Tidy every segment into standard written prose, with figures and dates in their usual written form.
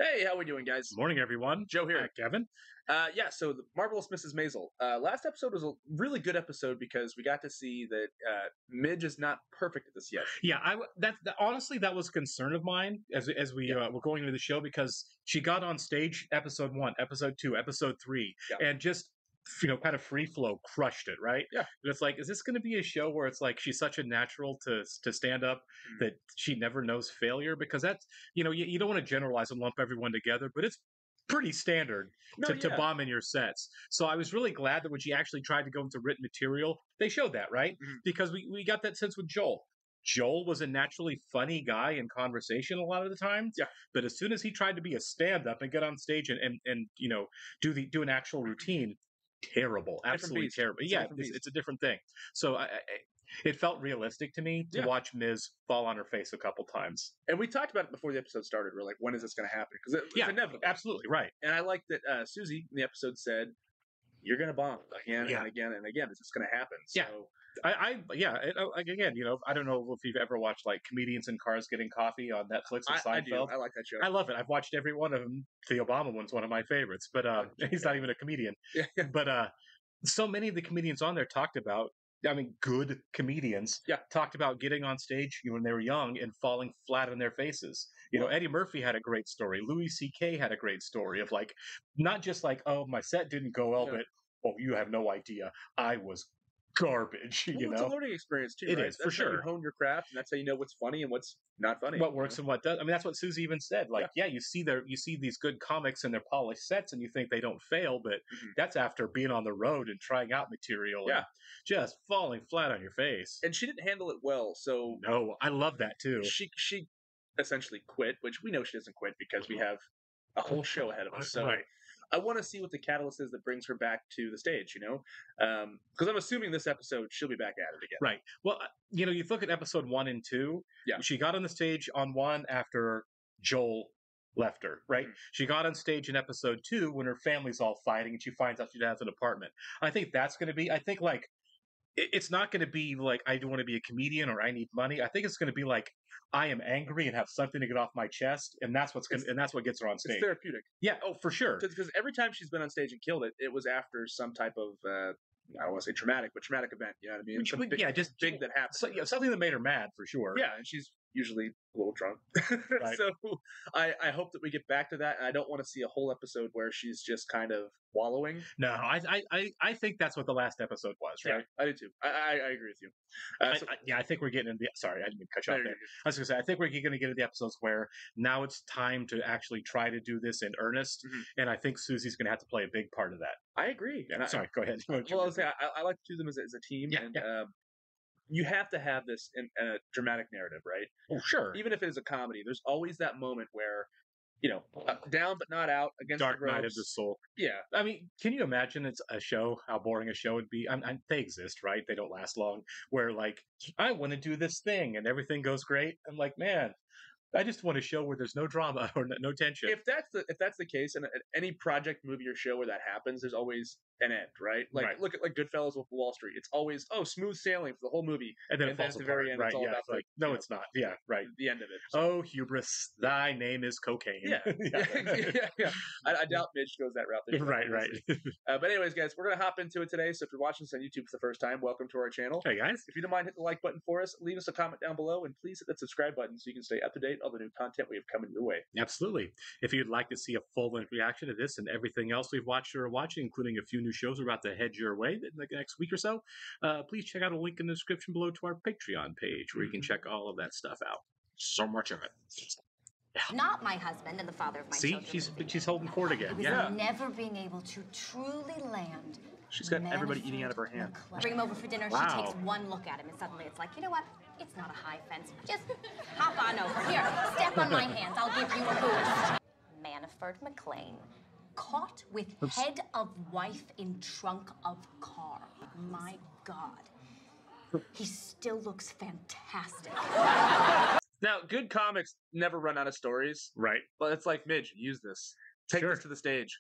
Hey, how we doing, guys? Morning, everyone. Joe here. Kevin. So the marvelous Mrs. Maisel. Last episode was a really good episode because we got to see that Midge is not perfect at this yet. Yeah, honestly that was a concern of mine as we were going into the show because she got on stage episode 1, episode 2, episode 3, and just kind of free flow crushed it, right? Yeah. And it's like, is this going to be a show where it's like she's such a natural to stand up that she never knows failure? Because that's you don't want to generalize and lump everyone together, but it's pretty standard to bomb in your sets. So I was really glad that when she actually tried to go into written material, they showed that, right? Because we got that sense with Joel. Joel was a naturally funny guy in conversation a lot of the times. Yeah. But as soon as he tried to be a stand-up and get on stage and do an actual routine, terrible. Absolutely terrible. It's a different thing. So it felt realistic to me to watch Miz fall on her face a couple times. And we talked about it before the episode started. We're like, when is this going to happen? Because it's inevitable. Absolutely, right. And I like that Susie in the episode said, you're going to bomb again and again and again. This is going to happen. So, again, I don't know if you've ever watched like Comedians in Cars Getting Coffee on Netflix or Seinfeld. I do. I like that show. I love it. I've watched every one of them. The Obama one's one of my favorites, but he's not even a comedian. But so many of the comedians on there talked about, good comedians talked about getting on stage when they were young and falling flat on their faces. Eddie Murphy had a great story. Louis C.K. had a great story of like, not just like, oh, my set didn't go well, but, oh, you have no idea. I was garbage, It's a learning experience too. It right? is, for sure. You hone your craft, and that's how you know what's funny and what's not funny. What works and what does. That's what Susie even said. Like, you see these good comics and their polished sets, and you think they don't fail, but that's after being on the road and trying out material. And just falling flat on your face. And she didn't handle it well. So no, I love that too. She essentially quit, which we know she doesn't quit because we have a whole show ahead of us. So. Right. I want to see what the catalyst is that brings her back to the stage, because I'm assuming this episode she'll be back at it again. Right. Well, you look at episode 1 and 2. Yeah. She got on the stage on 1 after Joel left her, right? She got on stage in episode 2 when her family's all fighting and she finds out she has an apartment. I think that's going to be, like, it's not going to be like, I do want to be a comedian or I need money. I think it's going to be like, I am angry and have something to get off my chest, and that's what gets her on stage. It's therapeutic. Yeah, for sure. Because every time she's been on stage and killed it, it was after some type of I don't want to say traumatic, but traumatic event. You know what I mean? Just big that happened. So, something that made her mad for sure. Yeah, and she's usually a little drunk. Right. So I hope that we get back to that. And I don't want to see a whole episode where she's just kind of wallowing. No, I think that's what the last episode was, right? Yeah, I do too. I agree with you. I think we're getting into sorry, I didn't mean to cut you off there. I was going to say, I think we're going to get into the episodes where now it's time to actually try to do this in earnest, and I think Susie's going to have to play a big part of that. I agree. Yeah, sorry, go ahead. Well, I was saying, I like to do them as a team, you have to have this in a dramatic narrative, right? Oh, sure. Even if it is a comedy, there's always that moment where, down but not out against Dark the ropes. Night of the Soul. Yeah. Can you imagine it's a show, how boring a show would be? They exist, right? They don't last long. Where, like, I want to do this thing and everything goes great. I'm like, man, I just want a show where there's no drama or no tension. If that's the case, and any project, movie, or show where that happens, there's always an end, right? Like look at Goodfellas with Wall Street. It's always smooth sailing for the whole movie, and then it falls at the apart. very end. Right? It's all about no, it's not. Yeah, right. The end of it. So. Oh, hubris! Thy name is cocaine. Yeah. I doubt Midge goes that route. Right. But anyways, guys, we're gonna hop into it today. So if you're watching this on YouTube for the first time, welcome to our channel. Hey guys, if you don't mind, hit the like button for us. Leave us a comment down below, and please hit that subscribe button so you can stay up to date on the new content we have coming your way. Absolutely. If you'd like to see a full-length reaction to this and everything else we've watched or are watching, including a few new shows we're about to head your way in the next week or so, please check out a link in the description below to our Patreon page where you can check all of that stuff out. So much of it. Yeah. Not my husband and the father of my children. See, she's holding court again. It was never being able to truly land. She's got everybody eating out of her hand. Bring him over for dinner. Wow. She takes one look at him, and suddenly it's like, you know what? It's not a high fence. Just hop on over. Here, step on my hands. I'll give you a boost. Manafort McLean, caught with head of wife in trunk of car. My God. He still looks fantastic. Now, good comics never run out of stories. Right. But it's like, Midge, use this. Take this to the stage.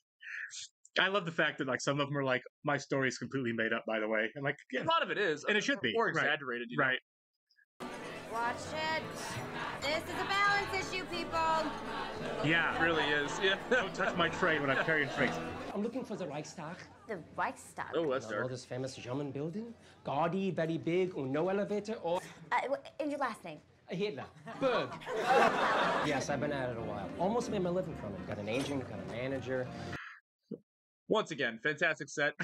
I love the fact that, like, some of them are like, my story is completely made up, by the way. And, like, a lot of it is. And it should be. Or exaggerated. Right. Watch it. This is a balance issue, people. Yeah, it really is. Yeah. Don't touch my tray when I'm carrying drinks. I'm looking for the Reichstag. The Reichstag? Oh, that's dark. This famous German building. Gaudy, very big, and no elevator, or... And your last name? Hitler. Berg. Yes, I've been at it a while. Almost made my living from it. Got an agent, got a manager. Once again, fantastic set.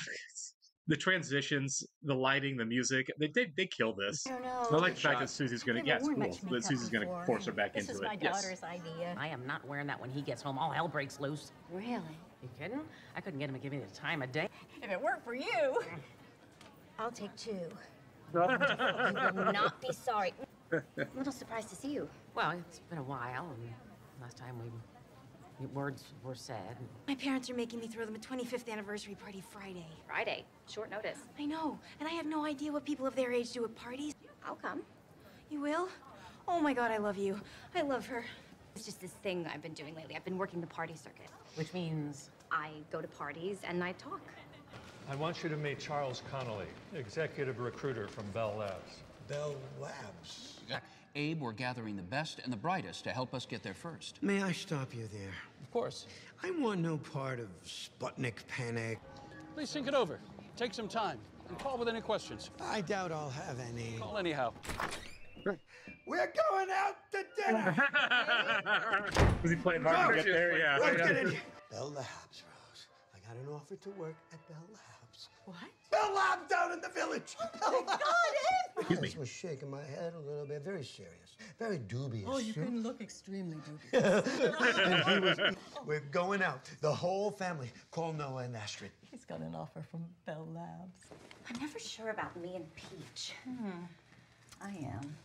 The transitions, the lighting, the music, they kill this. I don't know. I like the fact that Susie's gonna, yeah, it's cool, that Susie's gonna force her back into it. This is my daughter's idea. I am not wearing that when he gets home. All hell breaks loose. Really? You kidding? I couldn't get him to give me the time of day. If it weren't for you. I'll take 2. You will not be sorry. I'm a little surprised to see you. Well, it's been a while, and last time words were said. My parents are making me throw them a 25th anniversary party Friday. Friday. Short notice. I know, and I have no idea what people of their age do at parties. I'll come. You will? Oh my God, I love you. I love her. It's just this thing I've been doing lately. I've been working the party circuit. Which means? I go to parties and I talk. I want you to meet Charles Connolly, executive recruiter from Bell Labs. Bell Labs. Abe, we're gathering the best and the brightest to help us get there first. May I stop you there? Of course. I want no part of Sputnik panic. Please think it over. Take some time and call with any questions. I doubt I'll have any. Call anyhow. We're going out to dinner! Was he playing hard to get there? Yeah. Let's get in here. Bell Labs, Rose. I got an offer to work at Bell Labs. What? Bell Labs down in the village! Bell Labs! Excuse me. I was shaking my head a little bit. Very serious. Very dubious. Oh, you can look extremely dubious. And he was, we're going out. The whole family. Call Noah and Astrid. He's got an offer from Bell Labs. I'm never sure about me and Peach. I am.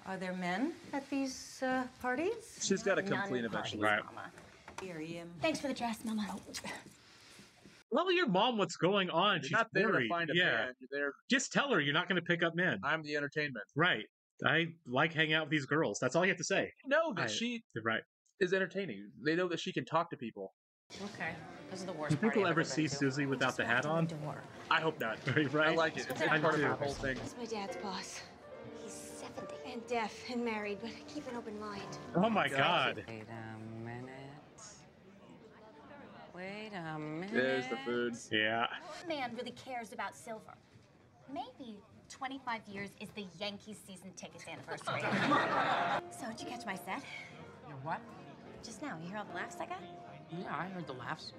Are there men at these parties? She's got to come None clean parties, eventually. Right. Mama. Here he am. Thanks for the dress, Mama. Tell your mom what's going on. She's You're not there worried. to find a man. You're there. Just tell her you're not going to pick up men. I'm the entertainment. Right. I like hanging out with these girls. That's all you have to say. Know that she Right. is entertaining. They know that she can talk to people. Okay. This is the worst Do people party I've ever ever see been to. Susie without the hat on? I hope not. Right? I like it. It's I part of do. the whole thing. That's my dad's boss. He's 70. And deaf and married, but keep an open mind. Oh my God. Wait a minute. Wait a minute. There's the food. Yeah. Man really cares about silver. Maybe 25 years is the Yankees season tickets anniversary. So, did you catch my set? Your what? Just now. You hear all the laughs I got? Yeah, I heard the laughs.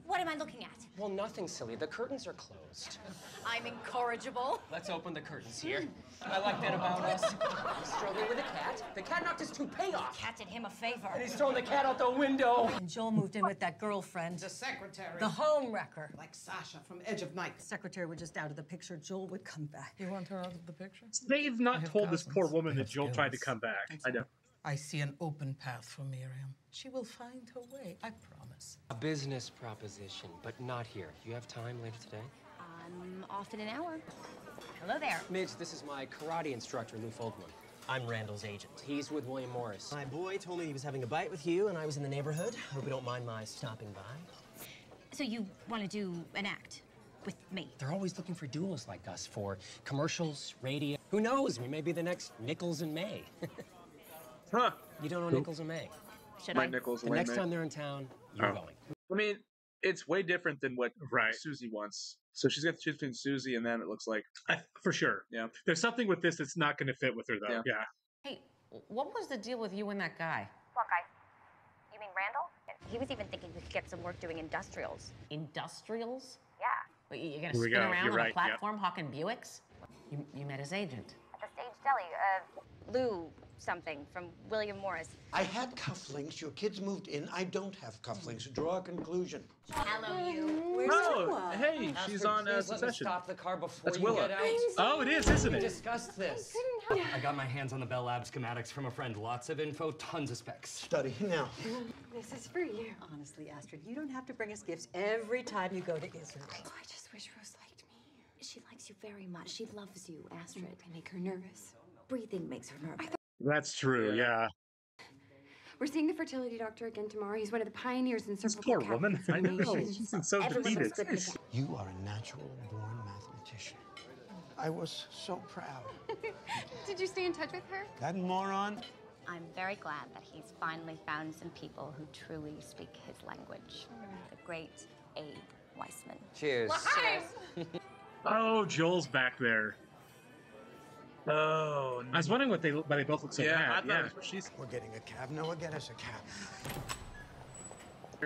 What am I looking at? Well, nothing, silly. The curtains are closed. I'm incorrigible. Let's open the curtains here. I like that about us. He's struggling with a cat. The cat knocked his toupee off. Cat did him a favor. And he's throwing the cat out the window. And Joel moved in with that girlfriend. The secretary. The home wrecker. Like Sasha from Edge of Night. The secretary was just out of the picture. Joel would come back. You want her out of the picture? They've not told this poor woman that Joel tried to come back. I know. I see an open path for Miriam. She will find her way, I promise. A business proposition, but not here. You have time later today? I'm off in an hour. Hello there. Midge, this is my karate instructor, Lou Foldman. I'm Randall's agent. He's with William Morris. My boy told me he was having a bite with you and I was in the neighborhood. Hope you don't mind my stopping by. So you want to do an act with me? They're always looking for duos like us for commercials, radio. Who knows? We may be the next Nichols and May. Huh. You don't know Nichols and May? Should My I? Nichols The Wayne, next mate. time they're in town, you're going. I mean, it's way different than what Right. Susie wants. So she's got to choose between Susie and them, it looks like. For sure. Yeah. There's something with this that's not going to fit with her, though. Yeah. Hey, what was the deal with you and that guy? What guy? You mean Randall? He was even thinking we could get some work doing industrials. Industrials? Yeah. Wait, you're gonna Here we spin go. around You're on right, a platform hawking Buicks? You met his agent. At the Stage Deli. Lou something from William Morris. I had cufflinks. Your kids moved in. I don't have cufflinks. Draw a conclusion. Hello, you. Where's Oh, hey, she's on Succession. Stop the car before That's you Willa. get out. Oh, it is, isn't We it? discussed this. I got my hands on the Bell Lab schematics from a friend. Lots of info, tons of specs. Study now. This is for you. Honestly, Astrid, you don't have to bring us gifts every time you go to Israel. Oh, I just wish Rose liked me. She likes you very much. She loves you, Astrid. I make her nervous. Breathing makes her nervous. That's true, yeah. We're seeing the fertility doctor again tomorrow. He's one of the pioneers in This cervical poor woman. I know. She's so Everyone's defeated. good with that. You are a natural born mathematician. I was so proud. Did you stay in touch with her? That moron? I'm very glad that he's finally found some people who truly speak his language. The great Abe Weissman. Cheers. Cheers. Oh, Joel's back there. Oh, I was wondering why they both look so mad. We're getting a cab. Noah, get us a cab.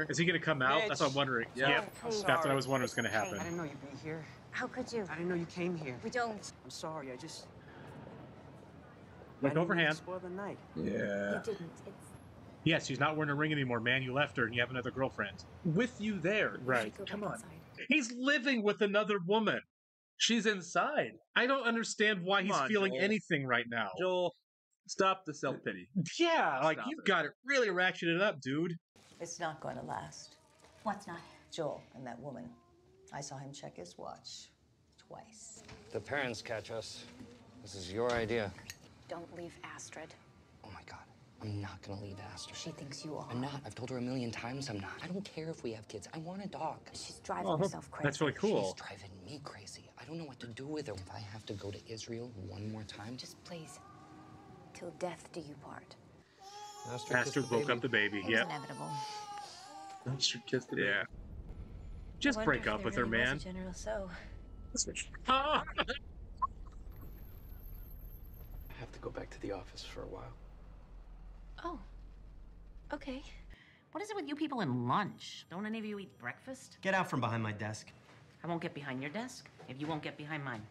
Is he going to come out? That's what I'm wondering. Yeah. Yep. That's what I was wondering was going to happen. I didn't know you'd be here. How could you? I didn't know you came here. We don't. I'm sorry. I just... Look I didn't mean to overhand. spoil the night. Yeah. You didn't. It's... Yes, she's not wearing a ring anymore, man. You left her and you have another girlfriend. With you there. Right. Come on. Inside. He's living with another woman. She's inside. I don't understand why he's feeling Joel. anything right now. Joel, stop the self-pity. Yeah, like, Stop you've it. got it really ratcheted up, dude. It's not going to last. What's not? Joel and that woman. I saw him check his watch twice. The parents catch us. This is your idea. Don't leave Astrid. Oh my God. I'm not gonna leave Astrid. She thinks you are. I'm not. I've told her 1,000,000 times I'm not. I don't care if we have kids. I want a dog. She's driving herself crazy. That's really cool. She's driving me crazy. I don't know what to do with her. If I have to go to Israel one more time, Just please. Till death do you part. Astrid woke up the baby. It was Yep. inevitable. Astrid kissed the baby. Yeah. Just break up with her, man. General so. Ah! I have to go back to the office for a while. Oh. Okay. What is it with you people and lunch? Don't any of you eat breakfast? Get out from behind my desk. I won't get behind your desk if you won't get behind mine.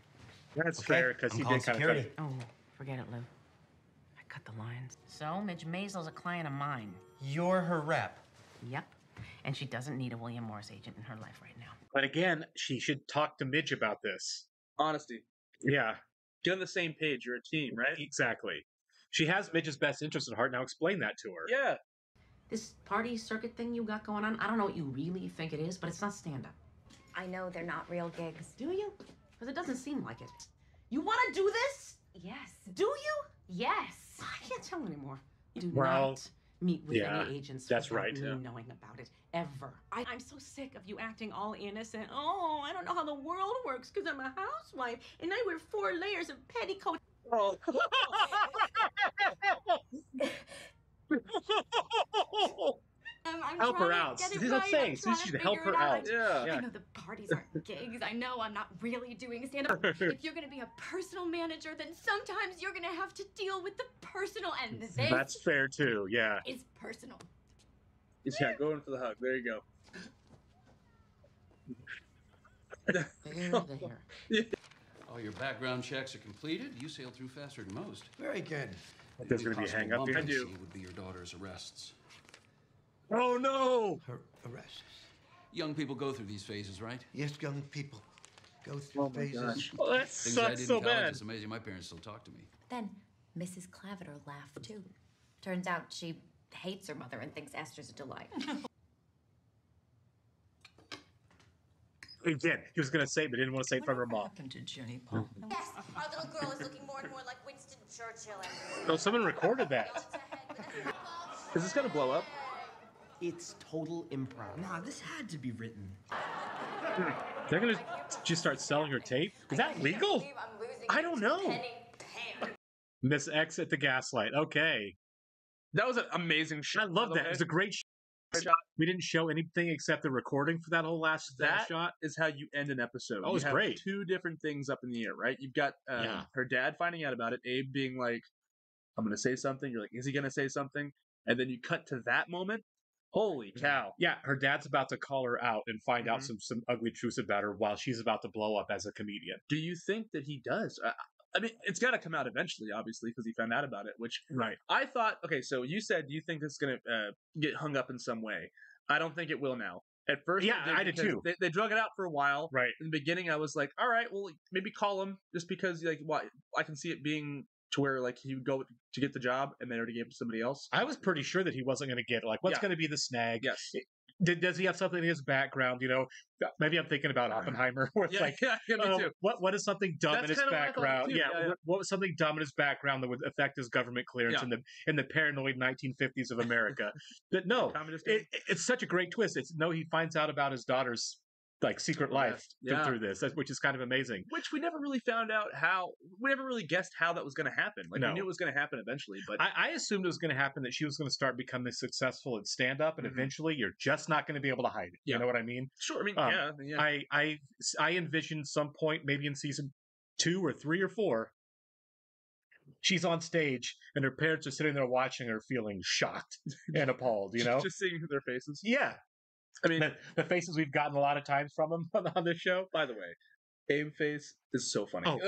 That's Okay, fair, because I'm he calling did kind security. of... Oh, forget it, Lou. I cut the lines. So, Midge Maisel's a client of mine. You're her rep. Yep. And she doesn't need a William Morris agent in her life right now. But again, she should talk to Midge about this. Honesty. Yeah. Get on the same page. You're a team, right? Exactly. She has Midge's best interest at heart. Now explain that to her. Yeah. This party circuit thing you got going on, I don't know what you really think it is, but it's not stand-up. I know they're not real gigs. Do you? Because it doesn't seem like it. You want to do this? Yes. Do you? Yes. I can't tell anymore. You do Well, not meet with yeah, any agents that's without right, me yeah. knowing about it, ever. I'm so sick of you acting all innocent. Oh, I don't know how the world works because I'm a housewife and I wear 4 layers of petticoat. Oh. I'm Help her trying out. to get it These are right. things. I'm You trying should to help figure her it out. Yeah. I know the parties aren't gigs. I know I'm not really doing stand-up. If you're going to be a personal manager, then sometimes you're going to have to deal with the personal, and this That's fair, too. Yeah. is personal. Yeah, go in for the hug. There you go. There. All your background checks are completed. You sailed through faster than most. Very good. There's going to be a hang-up here. I do. Would be your daughter's arrests. Oh, no! Her arrests. Young people go through these phases, right? Yes, young people go through phases. Oh, that Things I sucks did so in college, bad. It's amazing my parents still talk to me. Then Mrs. Clavitter laughed too. Turns out she hates her mother and thinks Esther's a delight. He did. He was going to say it, but didn't want to say it from her mom. Happened to Jenny Paul? Yes, our little girl is looking more and more like Winston Churchill. Oh, someone recorded that. Is this going to blow up? It's total improv. Nah, this had to be written. They're going to just start selling her tape? Is that legal? I don't know. Miss X at the gaslight. Okay. That was an amazing shot. I love that. It was a great shot. We didn't show anything except the recording for that whole last shot. Is how you end an episode. Oh, it was you have great. 2 different things up in the air, right? You've got her dad finding out about it, Abe being like, I'm going to say something. You're like, is he going to say something? And then you cut to that moment. Holy cow. Yeah, her dad's about to call her out and find out some ugly truths about her while she's about to blow up as a comedian. Do you think that he does? I mean, it's got to come out eventually, obviously, because he found out about it, which Right. I thought, okay, so you said you think this is going to get hung up in some way. I don't think it will now. At first, Yeah, I did too. They drug it out for a while. Right. In the beginning, I was like, all right, well, maybe call him just because, like, why? I can see it being to where, like, he would go to get the job and they already gave it to somebody else. I was pretty sure that he wasn't going to get it. Like, what's going to be the snag? Yes. Does he have something in his background? You know, maybe I'm thinking about Oppenheimer. Where it's like, me too. What is something dumb That's in his kinda what I thought, background? too. Yeah. What was something dumb in his background that would affect his government clearance in the paranoid 1950s of America? But no, it's such a great twist. It's no, he finds out about his daughter's like secret life through this, which is kind of amazing. Which we never really found out how. We never really guessed how that was going to happen. Like we knew it was going to happen eventually, but I assumed it was going to happen that she was going to start becoming successful at stand up, and eventually you're just not going to be able to hide it. You know what I mean? Sure. I mean, I envisioned some point, maybe in season 2 or 3 or 4. She's on stage and her parents are sitting there watching her, feeling shocked and appalled. You know, just seeing their faces. Yeah. I mean, the faces we've gotten a lot of times from them on this show. By the way, Abe face is so funny. Oh.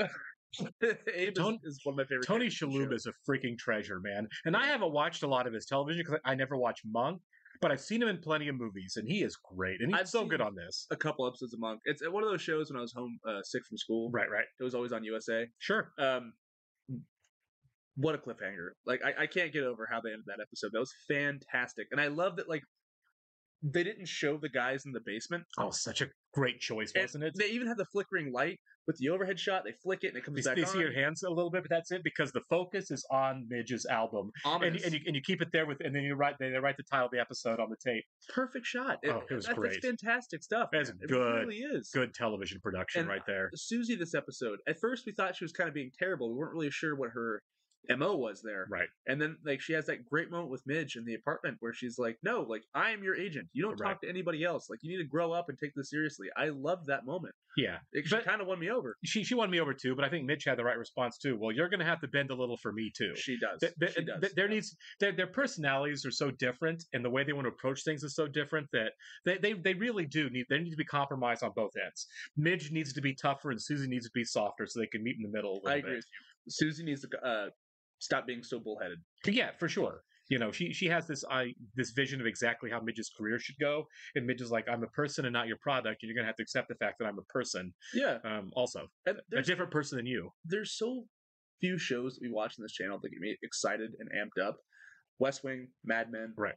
Abe is one of my favorite. Tony Shalhoub is a freaking treasure, man. And I haven't watched a lot of his television because I never watch Monk, but I've seen him in plenty of movies, and he is great. And he's so good on this. A couple episodes of Monk. It's one of those shows when I was home sick from school. Right. It was always on USA. Sure. What a cliffhanger! Like I can't get over how they ended that episode. That was fantastic, and I love that. Like they didn't show the guys in the basement. Oh, such a great choice, wasn't it? They even had the flickering light with the overhead shot. They flick it and it comes back on. They see your hands a little bit, but that's it, because the focus is on Midge's album. And you keep it there and then they write the title of the episode on the tape. Perfect shot. It was great. That's fantastic stuff. That's it good. Really is. Good television production right there. Susie, this episode, at first we thought she was kind of being terrible. We weren't really sure what her MO was there. Right. And then like she has that great moment with Midge in the apartment where she's like, no, like I am your agent. You don't talk to anybody else. Like you need to grow up and take this seriously. I loved that moment. Yeah. She kind of won me over. She won me over too, but I think Midge had the right response too. Well, you're going to have to bend a little for me too. She does. Their personalities are so different, and the way they want to approach things is so different that they really do need to be compromised on both ends. Midge needs to be tougher, and Susie needs to be softer, so they can meet in the middle a little bit. I agree with you. Susie needs to stop being so bullheaded. Yeah, for sure. You know, she has this vision of exactly how Midge's career should go, and Midge is like, I'm a person and not your product, and you're gonna have to accept the fact that I'm a person. Yeah. Also, a different person than you. There's so few shows that we watch on this channel that get me excited and amped up. West Wing, Mad Men. Right.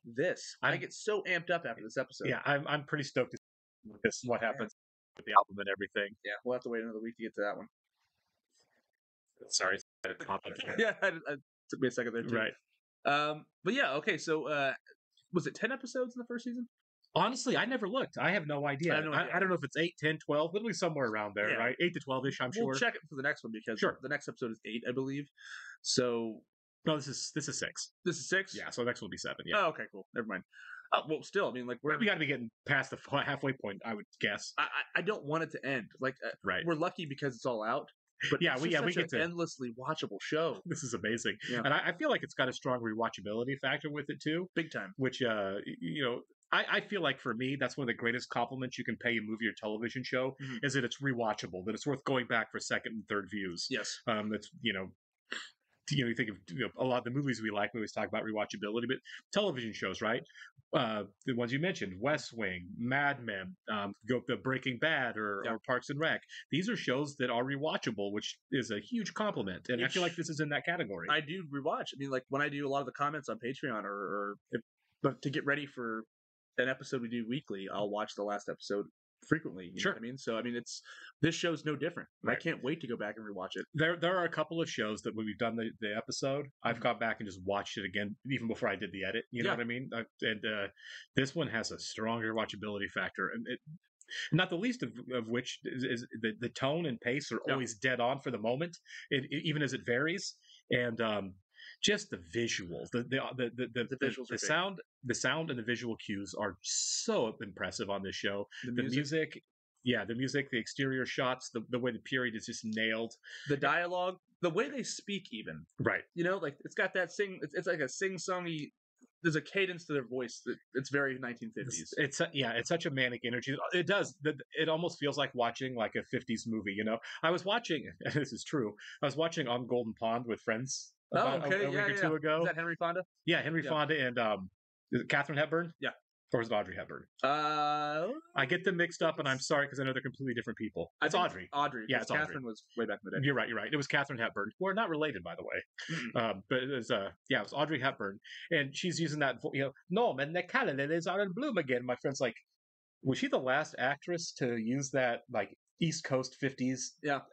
I get so amped up after this episode. Yeah, I'm pretty stoked to see this, what happens with the album and everything. Yeah, we'll have to wait another week to get to that one. Sorry. Yeah, it took me a second there too. Right. But yeah, okay, so was it 10 episodes in the first season? Honestly, I never looked. I have no idea. I don't know if it's 8, 10, 12. It'll be somewhere around there, right? 8 to 12-ish, I'm sure. We'll check it for the next one because the next episode is 8, I believe. So... No, this is 6. This is 6? Yeah, so the next one will be 7, yeah. Oh, okay, cool. Never mind. Well, still, I mean, like... we got to be getting past the halfway point, I would guess. I don't want it to end. Like, we're lucky because it's all out. But yeah, we get an endlessly watchable show. This is amazing, yeah. And I feel like it's got a strong rewatchability factor with it too, big time. Which I feel like for me, that's one of the greatest compliments you can pay a movie or television show is that it's rewatchable, that it's worth going back for second and third views. Yes, that's you think of a lot of the movies we like. We always talk about rewatchability, but television shows, right? The ones you mentioned, West Wing, Mad Men, the Breaking Bad or Parks and Rec. These are shows that are rewatchable, which is a huge compliment. And I feel like this is in that category. I do rewatch. I mean, like when I do a lot of the comments on Patreon but to get ready for an episode we do weekly, I'll watch the last episode frequently. You know what I mean? So I mean, this show's no different. Right. I can't wait to go back and rewatch it. There are a couple of shows that when we've done the episode, I've gone back and just watched it again, even before I did the edit. You know what I mean? And this one has a stronger watchability factor, and not the least of which is the tone and pace are always dead on for the moment, even as it varies, and just the visuals, the visuals, the sound and the visual cues are so impressive on this show. The music, the exterior shots, the way the period is just nailed. The dialogue, the way they speak, even right. You know, like it's got that it's like a sing-songy. There's a cadence to their voice that it's very 1950s. It's such a manic energy. It does. It almost feels like watching like a 50s movie. You know, I was watching. And this is true. I was watching On Golden Pond with friends. A week or two ago. Is that Henry Fonda? Yeah, Henry Fonda and is it Katharine Hepburn? Yeah. Or is it Audrey Hepburn? I get them mixed up, and I'm sorry because I know they're completely different people. It's Audrey. Yeah, it's Katharine was way back in the day. You're right. It was Katharine Hepburn. We're not related, by the way. But it was it was Audrey Hepburn, and she's using that Norman, the calendars are in bloom again. My friend's like, was she the last actress to use that like East Coast 50s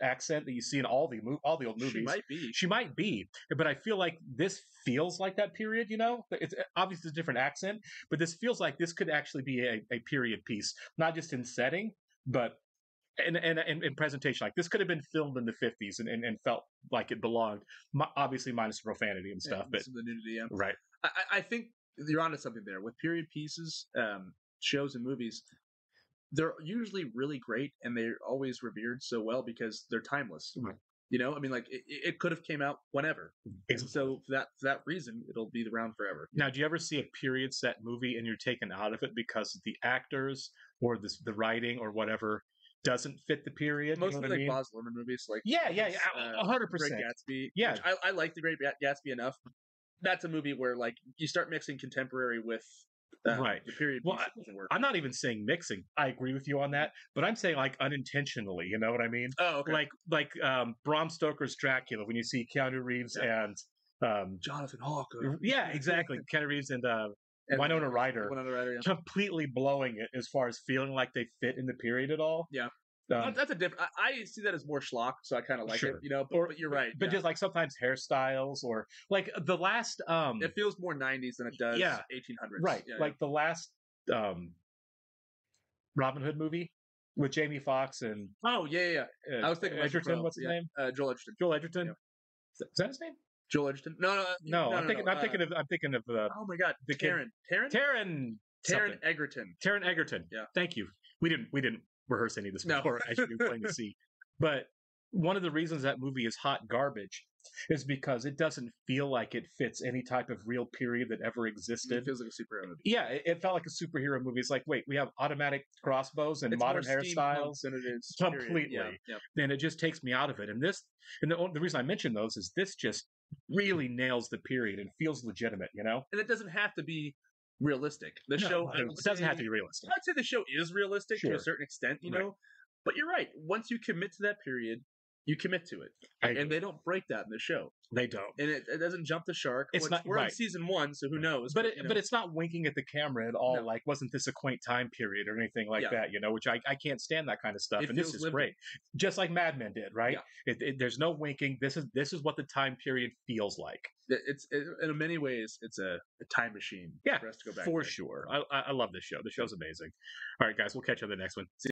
accent that you see in all the old movies? She might be, but I feel like this feels like that period. You know, it's obviously a different accent, but this feels like this could actually be a period piece, not just in setting, but in presentation, like this could have been filmed in the 50s and felt like it belonged. Obviously, minus the profanity and stuff, but the nudity. Yeah. Right. I think you're onto something there with period pieces, shows and movies. They're usually really great and they're always revered so well because they're timeless. Right. You know, I mean, like it could have came out whenever, and so for that reason, it'll be around forever. Now, do you ever see a period set movie and you're taken out of it because the actors or the writing or whatever doesn't fit the period? Mostly you know like I mean? Baz Luhrmann movies, like 100%. Great Gatsby. Yeah, I like the Great Gatsby enough. That's a movie where like you start mixing contemporary with right. the period. Well, doesn't work. I'm not even saying mixing. I agree with you on that, but I'm saying like unintentionally. You know what I mean? Oh, okay. Like Bram Stoker's Dracula when you see Keanu Reeves and Jonathan Hawke. Yeah, exactly. Keanu Reeves and Winona Ryder. Completely blowing it as far as feeling like they fit in the period at all. Yeah. That's a different. I see that as more schlock, so I kind of like it, you know. But you're right. But just like sometimes hairstyles, or like the last, it feels more 90s than it does 1800s. Right. Yeah, like the last Robin Hood movie with Jamie Foxx and I was thinking Edgerton. What's his name? Joel Edgerton. Joel Edgerton. Yeah. Is that his name? Joel Edgerton. No. I'm thinking of oh my God, the Taron Egerton. Taron Egerton. Yeah. Thank you. We didn't rehearse any of this before. I should be plain to see. But one of the reasons that movie is hot garbage is because it doesn't feel like it fits any type of real period that ever existed. It feels like a superhero movie. Yeah, it felt like a superhero movie. It's like, wait, we have automatic crossbows and modern hairstyles. Than it is completely. Then it just takes me out of it. And the reason I mention those is this just really nails the period and feels legitimate, you know? And it doesn't have to be realistic. The show it doesn't have to be realistic. I'd say the show is realistic to a certain extent, you know. But you're right. Once you commit to that period, you commit to it, and they don't break that in the show. They don't, and it doesn't jump the shark. We're in season 1, so who knows? But it's not winking at the camera at all. No. Like, wasn't this a quaint time period or anything like that? You know, which I can't stand that kind of stuff. And this is great, just like Mad Men did, right? Yeah. There's no winking. This is what the time period feels like. It's in many ways it's a time machine. Yeah, for us to go back for sure. I love this show. The show's amazing. All right, guys, we'll catch you on the next one. See